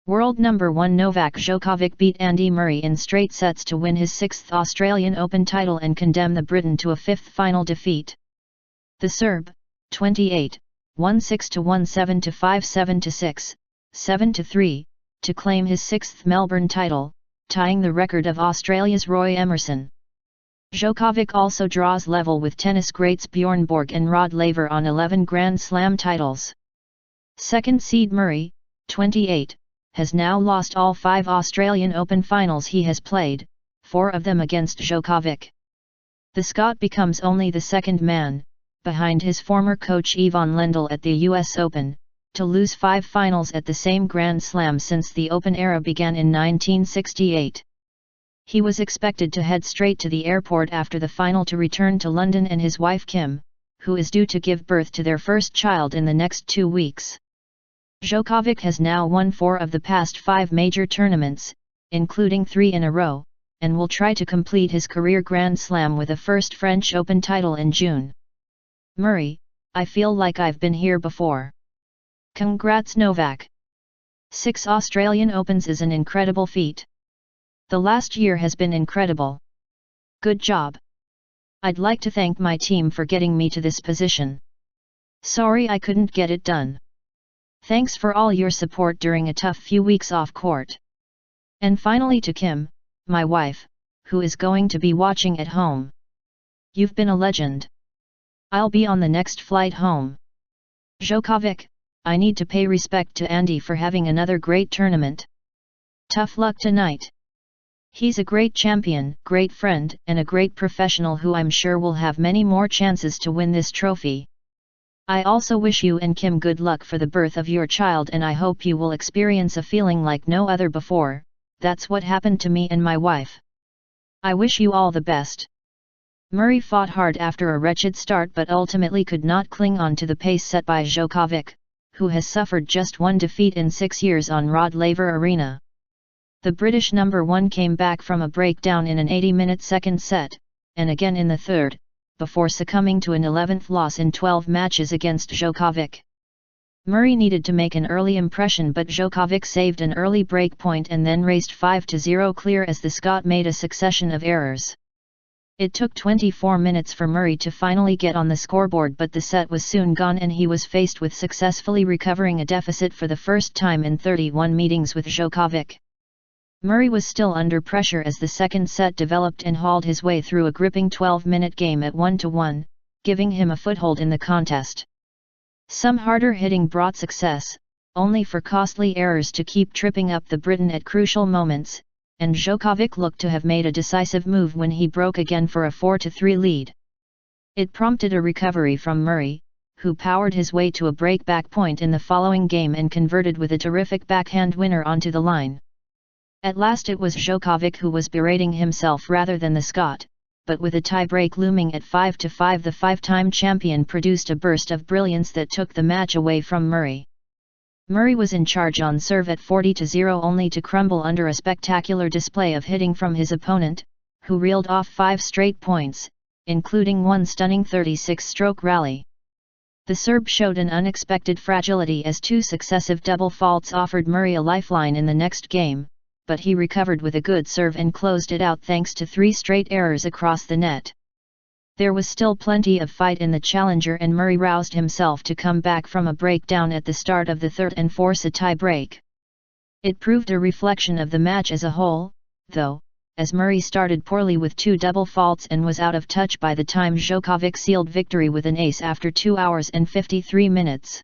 World number 1 Novak Djokovic beat Andy Murray in straight sets to win his 6th Australian Open title and condemn the Briton to a 5th final defeat. The Serb, 28, won 6-1, 7-5, 7-6, 7-3, to claim his 6th Melbourne title, tying the record of Australia's Roy Emerson. Djokovic also draws level with tennis greats Bjorn, Borg and Laver on 11 Grand Slam titles. Second seed Murray, 28, has now lost all 5 Australian Open finals he has played, 4 of them against Djokovic. The Scot becomes only the second man, behind his former coach Ivan Lendl at the US Open, to lose 5 finals at the same Grand Slam since the Open era began in 1968. He was expected to head straight to the airport after the final to return to London and his wife Kim, who is due to give birth to their first child in the next 2 weeks. Djokovic has now won 4 of the past 5 major tournaments, including 3 in a row, and will try to complete his career Grand Slam with a first French Open title in June. Murray, I feel like I've been here before. Congrats Novak. 6 Australian Opens is an incredible feat. The last year has been incredible. Good job. I'd like to thank my team for getting me to this position. Sorry I couldn't get it done. Thanks for all your support during a tough few weeks off court. And finally to Kim, my wife, who is going to be watching at home. You've been a legend. I'll be on the next flight home. Djokovic, I need to pay respect to Andy for having another great tournament. Tough luck tonight. He's a great champion, great friend, and a great professional who I'm sure will have many more chances to win this trophy. I also wish you and Kim good luck for the birth of your child, and I hope you will experience a feeling like no other before. That's what happened to me and my wife. I wish you all the best. Murray fought hard after a wretched start but ultimately could not cling on to the pace set by Djokovic, who has suffered just 1 defeat in 6 years on Laver Arena. The British number 1 came back from a breakdown in an 80-minute second set, and again in the third, before succumbing to an 11th loss in 12 matches against Djokovic. Murray needed to make an early impression but Djokovic saved an early break point and then raced 5-0 clear as the Scot made a succession of errors. It took 24 minutes for Murray to finally get on the scoreboard, but the set was soon gone and he was faced with successfully recovering a deficit for the first time in 31 meetings with Djokovic. Murray was still under pressure as the second set developed and hauled his way through a gripping 12-minute game at 1-1, giving him a foothold in the contest. Some harder hitting brought success, only for costly errors to keep tripping up the Briton at crucial moments, and Djokovic looked to have made a decisive move when he broke again for a 4-3 lead. It prompted a recovery from Murray, who powered his way to a break-back point in the following game and converted with a terrific backhand winner onto the line. At last it was Djokovic who was berating himself rather than the Scot, but with a tie-break looming at 5-5 the 5-time champion produced a burst of brilliance that took the match away from Murray. Murray was in charge on serve at 40-0 only to crumble under a spectacular display of hitting from his opponent, who reeled off 5 straight points, including one stunning 36-stroke rally. The Serb showed an unexpected fragility as 2 successive double faults offered Murray a lifeline in the next game, but he recovered with a good serve and closed it out thanks to 3 straight errors across the net. There was still plenty of fight in the challenger and Murray roused himself to come back from a breakdown at the start of the third and force a tie break. It proved a reflection of the match as a whole, though, as Murray started poorly with 2 double faults and was out of touch by the time Djokovic sealed victory with an ace after 2 hours and 53 minutes.